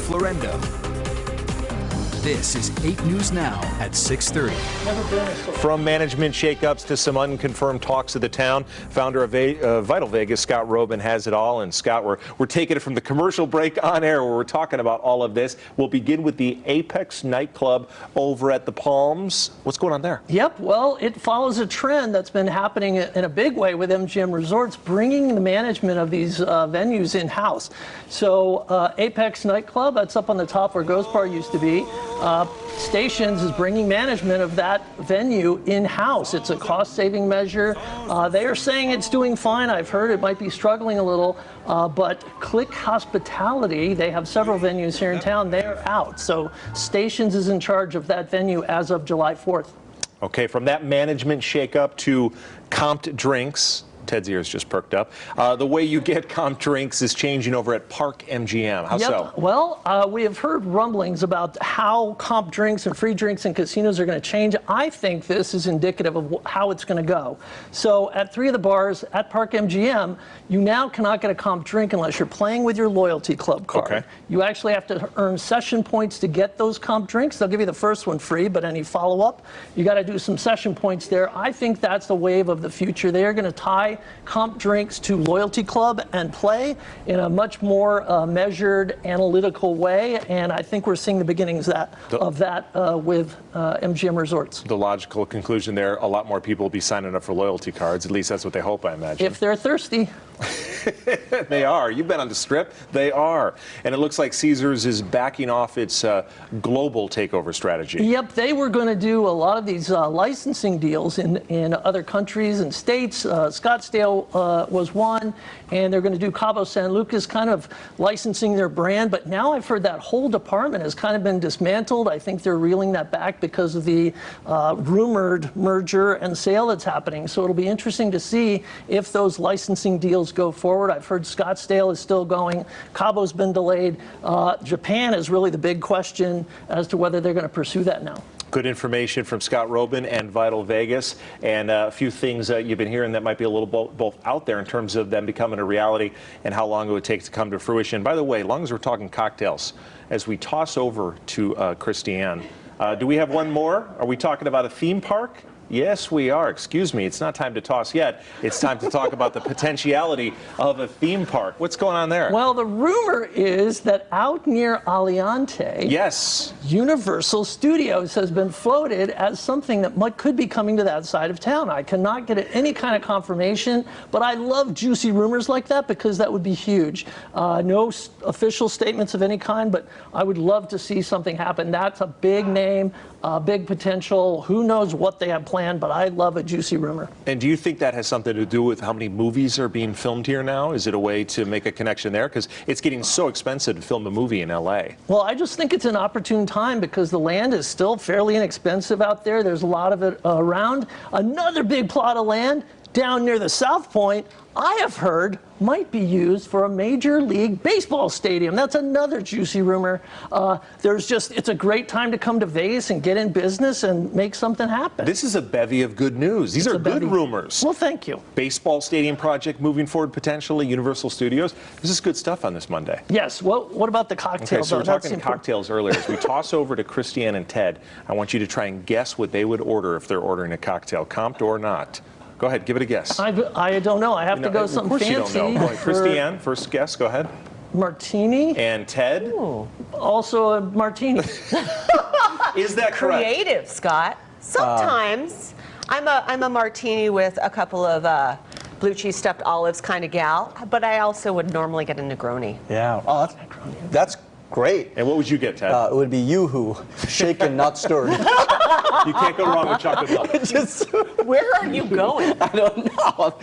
Florendo. This is 8 News Now at 6:30. From management shakeups to some unconfirmed talks of the town, founder of Vital Vegas, Scott Robin, has it all. And Scott, we're taking it from the commercial break on air where we're talking about all of this. We'll begin with the Apex nightclub over at the Palms. What's going on there? Yep, well, it follows a trend that's been happening in a big way with MGM Resorts, bringing the management of these venues in-house. So Apex nightclub, that's up on the top where Ghost Bar used to be. Stations is bringing management of that venue in-house. It's a cost-saving measure. They are saying it's doing fine. I've heard it might be struggling a little, but Click Hospitality, they have several venues here in town, they're out. So Stations is in charge of that venue as of July 4th. Okay, from that management shakeup to comped drinks. Ted's ears just perked up. The way you get comp drinks is changing over at Park MGM. How so? Well, we have heard rumblings about how comp drinks and free drinks in casinos are going to change. I think this is indicative of how it's going to go. So at 3 of the bars at Park MGM, you now cannot get a comp drink unless you're playing with your loyalty club card. Okay. You actually have to earn session points to get those comp drinks. They'll give you the first one free, but any follow-up, you got to do some session points there. I think that's the wave of the future. They are going to tie comp drinks to loyalty club and play in a much more measured, analytical way, and I think we're seeing the beginnings of that with MGM Resorts. The logical conclusion there, a lot more people will be signing up for loyalty cards. At least that's what they hope, I imagine. If they're thirsty. They are. You've been on the Strip. They are. And it looks like Caesars is backing off its global takeover strategy. Yep, they were going to do a lot of these licensing deals in other countries and states. Scottsdale was one, and they're going to do Cabo San Lucas, kind of licensing their brand. But now I've heard that whole department has kind of been dismantled. I think they're reeling that back because of the rumored merger and sale that's happening. So it'll be interesting to see if those licensing deals go forward. I've heard Scottsdale is still going. Cabo's been delayed. Japan is really the big question as to whether they're going to pursue that now. Good information from Scott Robin and Vital Vegas, and a few things you've been hearing that might be a little both out there in terms of them becoming a reality and how long it would take to come to fruition. By the way, as long as we're talking cocktails, as we toss over to Christiane, do we have one more? Are we talking about a theme park? Yes, we are. Excuse me. It's not time to toss yet. It's time to talk about the potentiality of a theme park. What's going on there? Well, the rumor is that out near Aliante, yes, Universal Studios has been floated as something that could be coming to that side of town. I cannot get any kind of confirmation, but I love juicy rumors like that because that would be huge. No official statements of any kind, but I would love to see something happen. That's a big name, big potential. Who knows what they have planned, but I love a juicy rumor. And do you think that has something to do with how many movies are being filmed here now? Is it a way to make a connection there? Because it's getting so expensive to film a movie in LA. Well, I just think it's an opportune time because the land is still fairly inexpensive out there. There's a lot of it around. Another big plot of land down near the South Point, I have heard, might be used for a Major League Baseball stadium. That's another juicy rumor. It's a great time to come to Vegas and get in business and make something happen. This is a bevy of good news. These are good rumors. Well, thank you. Baseball stadium project moving forward potentially, Universal Studios. This is good stuff on this Monday. Yes. Well, what about the cocktails? Okay, so we're talking cocktails earlier. As we toss over to Christiane and Ted, I want you to try and guess what they would order if they're ordering a cocktail, comped or not. Go ahead, give it a guess. I don't know. I have to go something fancy. Of course you don't know. Go ahead. Christiane, first guess. Go ahead. Martini. And Ted? Ooh. Also a martini. Is that correct? Creative, Scott. Sometimes I'm a martini with a couple of blue cheese stuffed olives kind of gal, but I also would normally get a Negroni. Yeah. Oh, that's great. And what would you get, Ted? It would be Yoo-hoo, shaken, not stirred. You can't go wrong with chocolate milk. Where are you going? I don't know.